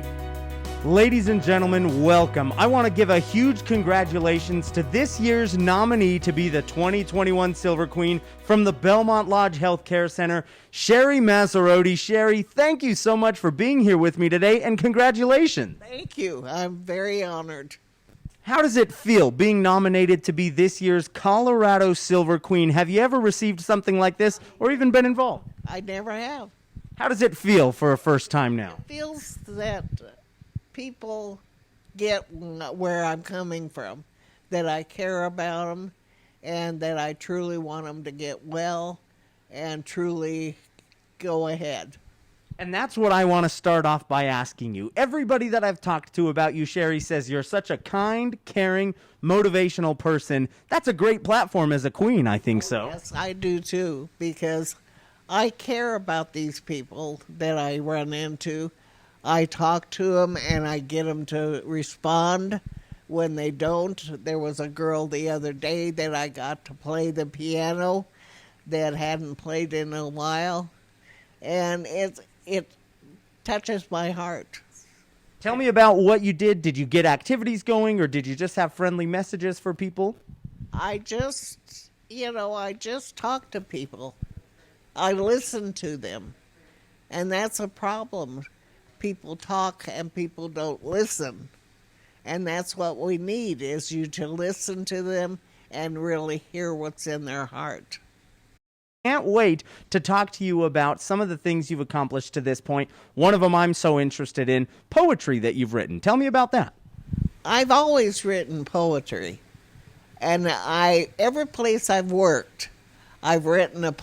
Ladies and gentlemen, welcome. I want to give a huge congratulations to this year's nominee to be the 2021 Silver Queen from the Belmont Lodge Healthcare Center, Sherry Massarotti. Sherry, thank you so much for being here with me today, and congratulations. Thank you. I'm very honored. How does it feel being nominated to be this year's Colorado Silver Queen? Have you ever received something like this or even been involved? I never have. How does it feel for a first time now? It feels that people get where I'm coming from, that I care about them, and that I truly want them to get well and truly go ahead. And that's what I want to start off by asking you. Everybody that I've talked to about you, Sherry, says you're such a kind, caring, motivational person. That's a great platform as a queen, I think so. Yes, I do too, because I care about these people that I run into. I talk to them and I get them to respond when they don't. There was a girl the other day that I got to play the piano that hadn't played in a while, and it touches my heart. Tell me about what you did. Did you get activities going, or did you just have friendly messages for people? I just talk to people. I listen to them. And that's a problem. People talk and people don't listen. And that's what we need, is you to listen to them and really hear what's in their heart. Can't wait to talk to you about some of the things you've accomplished to this point. One of them I'm so interested in, poetry that you've written. Tell me about that. I've always written poetry. And every place I've worked, I've written a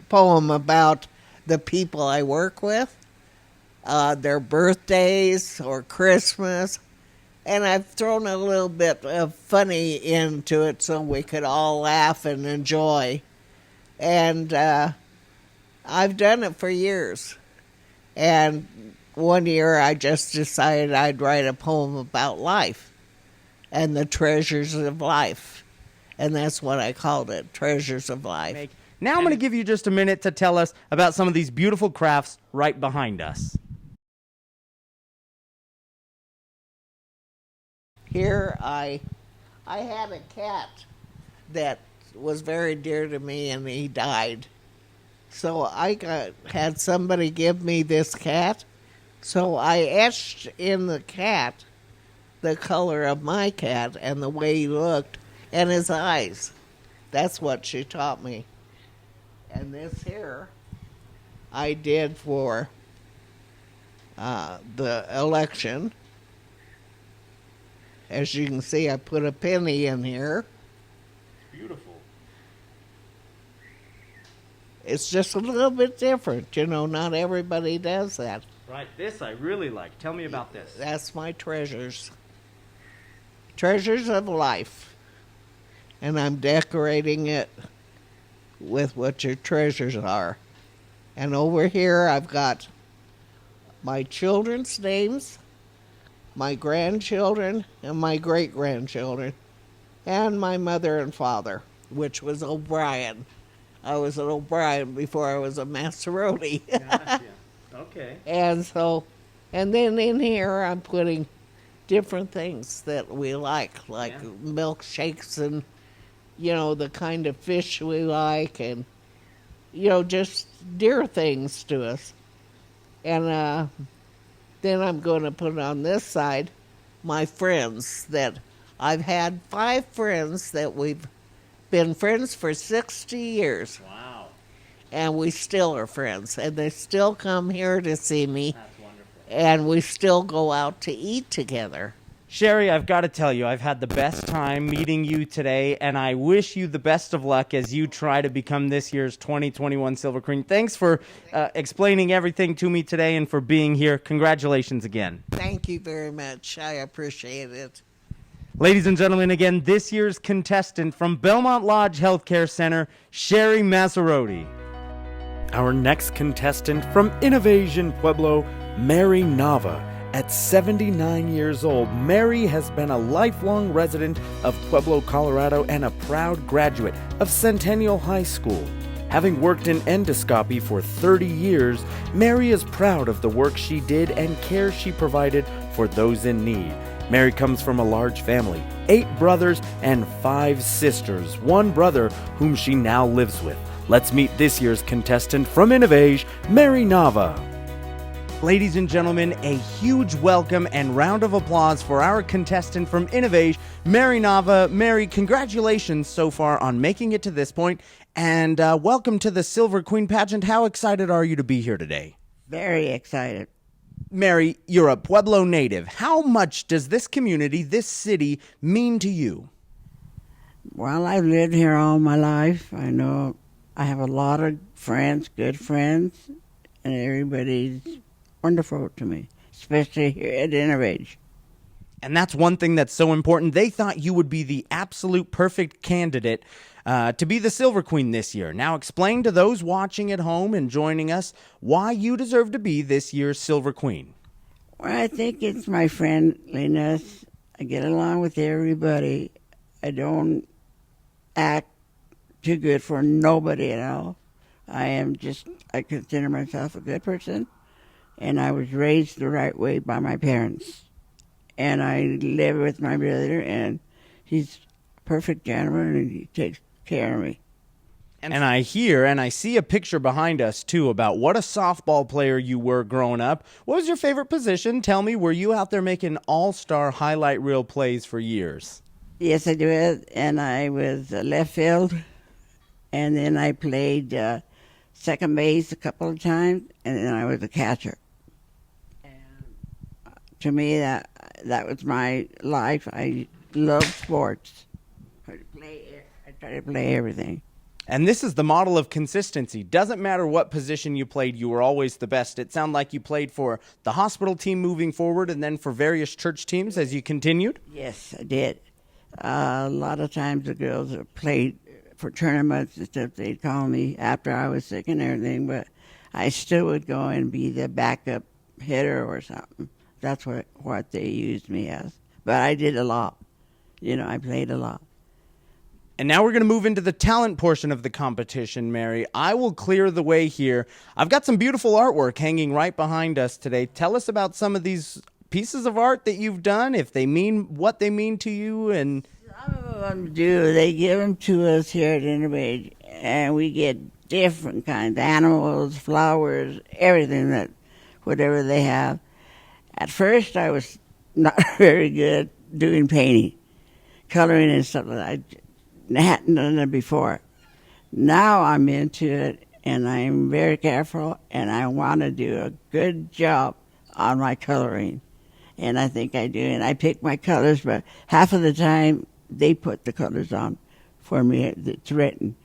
poem about the people I work with, their birthdays or Christmas, and I've thrown a little bit of funny into it so we could all laugh and enjoy. And I've done it for years. And one year I just decided I'd write a poem about life and the treasures of life. And that's what I called it, Treasures of Life. Now I'm going to give you just a minute to tell us about some of these beautiful crafts right behind us. Here I had a cat that was very dear to me, and he died. So I had somebody give me this cat. So I etched in the cat the color of my cat and the way he looked and his eyes. That's what she taught me. And this here I did for the election. As you can see, I put a penny in here. Beautiful. It's just a little bit different. Not everybody does that. Right, this I really like. Tell me about this. That's my treasures. Treasures of life. And I'm decorating it with what your treasures are. And over here I've got my children's names, my grandchildren, and my great-grandchildren, and my mother and father, which was O'Brien. I was an O'Brien before I was a Massarotti. Gotcha. Okay. And then in here I'm putting different things that we like milkshakes and, the kind of fish we like, and, just dear things to us. And then I'm going to put on this side my friends that I've had 5 friends that we've been friends for 60 years. Wow. And we still are friends. And they still come here to see me. That's wonderful. And we still go out to eat together. Sherry, I've got to tell you, I've had the best time meeting you today, and I wish you the best of luck as you try to become this year's 2021 Silver Queen. Thanks for explaining everything to me today and for being here. Congratulations again. Thank you very much. I appreciate it. Ladies and gentlemen, again, this year's contestant from Belmont Lodge Healthcare Center, Sherry Massarotti. Our next contestant from innovAge in Pueblo, Mary Nava. At 79 years old, Mary has been a lifelong resident of Pueblo, Colorado, and a proud graduate of Centennial High School. Having worked in endoscopy for 30 years, Mary is proud of the work she did and care she provided for those in need. Mary comes from a large family, 8 brothers and 5 sisters, 1 brother whom she now lives with. Let's meet this year's contestant from innovAge, Mary Nava. Ladies and gentlemen, a huge welcome and round of applause for our contestant from innovAge, Mary Nava. Mary, congratulations so far on making it to this point, and welcome to the Silver Queen Pageant. How excited are you to be here today? Very excited. Mary, you're a Pueblo native. How much does this community, this city, mean to you? Well, I've lived here all my life. I know I have a lot of friends, good friends, and everybody's wonderful to me, especially here at innovAge. And that's one thing that's so important. They thought you would be the absolute perfect candidate to be the Silver Queen this year. Now explain to those watching at home and joining us why you deserve to be this year's Silver Queen. Well, I think it's my friendliness. I get along with everybody. I don't act too good for nobody at all. I consider myself a good person, and I was raised the right way by my parents. And I live with my brother, and he's a perfect gentleman, and he takes care of me. And I hear and I see a picture behind us, too, about what a softball player you were growing up. What was your favorite position? Tell me, were you out there making all-star highlight reel plays for years? Yes, I did, and I was left field, and then I played second base a couple of times, and then I was a catcher. And to me, that was my life. I love sports. I try to play everything. And this is the model of consistency. Doesn't matter what position you played, you were always the best. It sounded like you played for the hospital team moving forward and then for various church teams as you continued? Yes, I did. A lot of times the girls played for tournaments and stuff. They'd call me after I was sick and everything, but I still would go and be the backup hitter or something. That's what they used me as. But I did a lot. I played a lot. And now we're going to move into the talent portion of the competition, Mary. I will clear the way here. I've got some beautiful artwork hanging right behind us today. Tell us about some of these pieces of art that you've done, if they mean what they mean to you. And some of them do. They give them to us here at innovAge, and we get different kinds, animals, flowers, everything whatever they have. At first, I was not very good at doing painting, coloring and stuff like that. I hadn't done it before. Now I'm into it, and I'm very careful, and I want to do a good job on my coloring. And I think I do. And I pick my colors, but half of the time they put the colors on for me. It's written.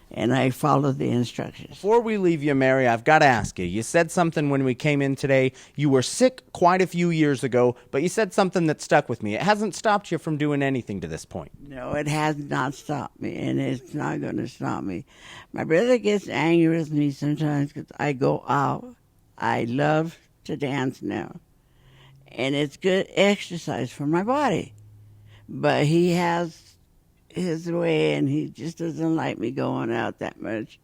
And I follow the instructions. Before we leave you, Mary, I've got to ask you. You said something when we came in today. You were sick quite a few years ago, but you said something that stuck with me. It hasn't stopped you from doing anything to this point. No, it has not stopped me, and it's not going to stop me. My brother gets angry with me sometimes because I go out. I love to dance now, and it's good exercise for my body. But he has his way, and he just doesn't like me going out that much.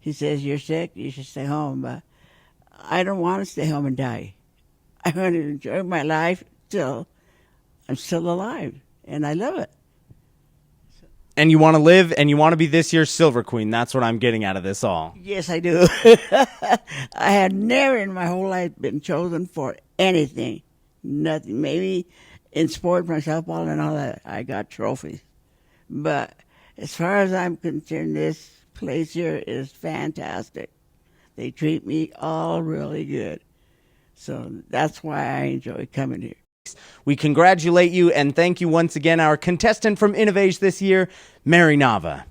He says, "You're sick, you should stay home." But I don't want to stay home and die. I want to enjoy my life till I'm still alive, and I love it. And you want to live, and you want to be this year's Silver Queen. That's what I'm getting out of this all. Yes, I do. I had never in my whole life been chosen for anything. Nothing. Maybe in sport, my softball and all that, I got trophies. But as far as I'm concerned, this place here is fantastic. They treat me all really good. So that's why I enjoy coming here. We congratulate you and thank you once again, our contestant from innovAge this year, Mary Nava.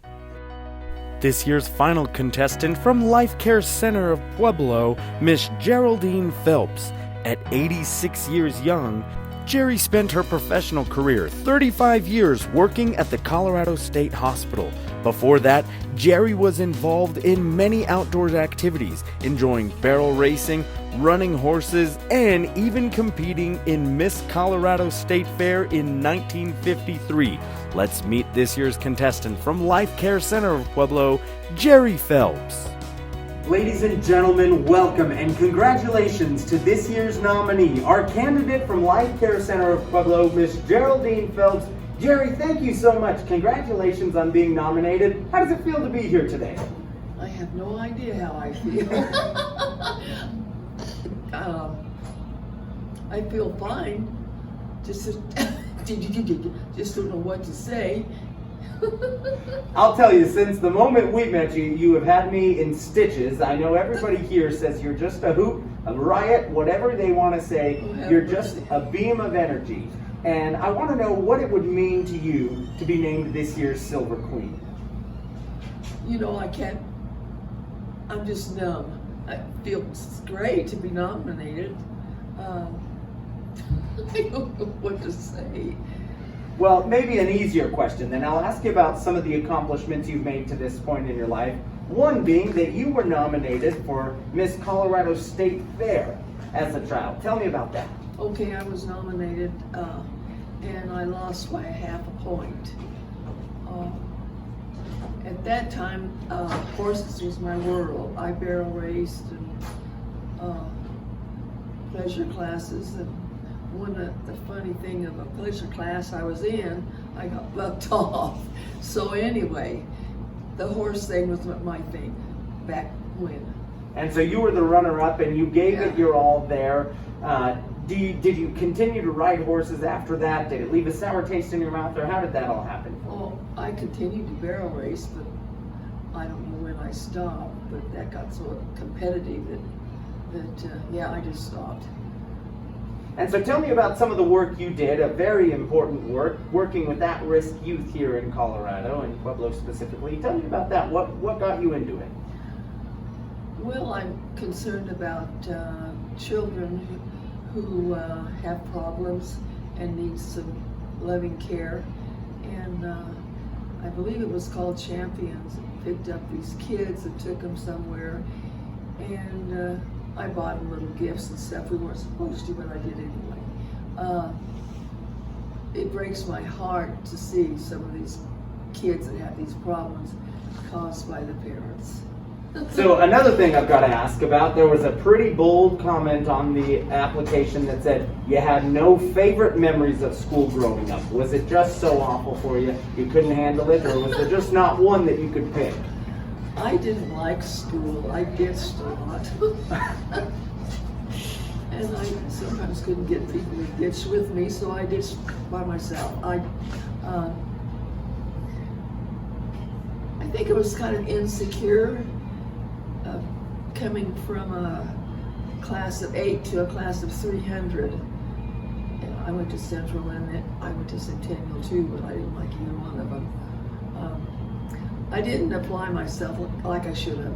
This year's final contestant from Life Care Center of Pueblo, Miss Geraldine Phelps. At 86 years young, Jerry spent her professional career 35 years working at the Colorado State Hospital. Before that, Jerry was involved in many outdoor activities, enjoying barrel racing, running horses, and even competing in Miss Colorado State Fair in 1953. Let's meet this year's contestant from Life Care Center of Pueblo, Jerry Phelps. Ladies and gentlemen, welcome and congratulations to this year's nominee, our candidate from Life Care Center of Pueblo, Miss Geraldine Phelps. Jerry, thank you so much. Congratulations on being nominated. How does it feel to be here today? I have no idea how I feel. I feel fine. Just don't know what to say. I'll tell you, since the moment we met you, you have had me in stitches. I know everybody here says you're just a hoot, a riot, whatever they want to say. You're just a beam of energy. And I want to know what it would mean to you to be named this year's Silver Queen. You know, I can't, I'm just numb. I feel great to be nominated. I don't know what to say. Well, maybe an easier question, then. I'll ask you about some of the accomplishments you've made to this point in your life. One being that you were nominated for Miss Colorado State Fair as a child. Tell me about that. Okay, I was nominated, and I lost by half a point. At that time, horses was my world. I barrel raced and pleasure classes, and the funny thing of a pleasure class I was in, I got bucked off. So anyway, the horse thing was my thing back when. And so you were the runner-up, and you gave it your all there. Did you continue to ride horses after that? Did it leave a sour taste in your mouth, or how did that all happen? Well, I continued to barrel race, but I don't know when I stopped. But that got so competitive that I just stopped. And so tell me about some of the work you did, a very important work, working with at-risk youth here in Colorado, and Pueblo specifically. Tell me about that. What got you into it? Well, I'm concerned about children who have problems and need some loving care. And I believe it was called Champions. It picked up these kids and took them somewhere. And I bought them little gifts and stuff. We weren't supposed to, but I did anyway. It breaks my heart to see some of these kids that have these problems caused by the parents. So another thing I've got to ask about, there was a pretty bold comment on the application that said you had no favorite memories of school growing up. Was it just so awful for you, you couldn't handle it, or was there just not one that you could pick? I didn't like school. I ditched a lot. And I sometimes couldn't get people to ditch with me, so I ditched by myself. I think it was kind of insecure. Coming from a class of 8 to a class of 300. And I went to Central and I went to Centennial too, but I didn't like either one of them. I didn't apply myself like I should have.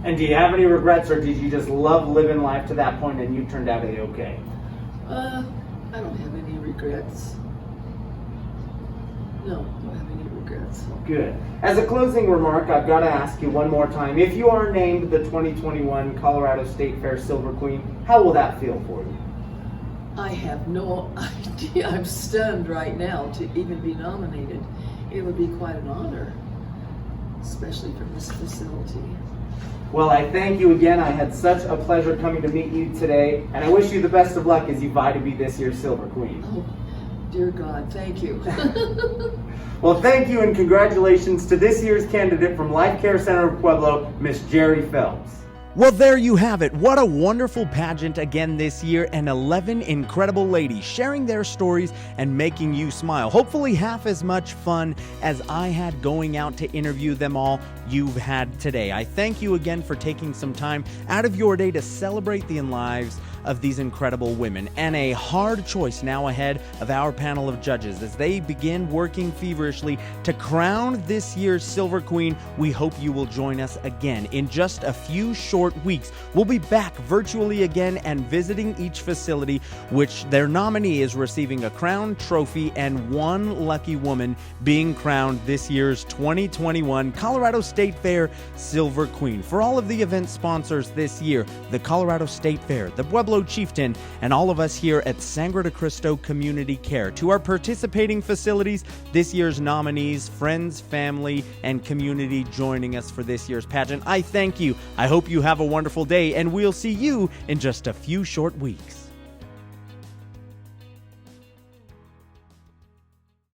And do you have any regrets, or did you just love living life to that point and you turned out okay? I don't have any regrets. No, I don't have any regrets. Good. As a closing remark, I've got to ask you one more time. If you are named the 2021 Colorado State Fair Silver Queen, how will that feel for you? I have no idea. I'm stunned right now to even be nominated. It would be quite an honor, especially from this facility. Well, I thank you again. I had such a pleasure coming to meet you today, and I wish you the best of luck as you vie to be this year's Silver Queen. Oh, dear God, thank you. Well, thank you and congratulations to this year's candidate from Life Care Center of Pueblo, Miss Jerry Phelps. Well, there you have it. What a wonderful pageant again this year, and 11 incredible ladies sharing their stories and making you smile. Hopefully half as much fun as I had going out to interview them all you've had today. I thank you again for taking some time out of your day to celebrate the lives of these incredible women, and a hard choice now ahead of our panel of judges as they begin working feverishly to crown this year's Silver Queen. We hope you will join us again in just a few short weeks. We'll be back virtually again and visiting each facility, which their nominee is receiving a crown, trophy, and one lucky woman being crowned this year's 2021 Colorado State Fair Silver Queen. For all of the event sponsors this year, the Colorado State Fair, the Pueblo Chieftain, and all of us here at Sangre de Cristo Community Care. To our participating facilities, this year's nominees, friends, family, and community joining us for this year's pageant, I thank you. I hope you have a wonderful day, and we'll see you in just a few short weeks.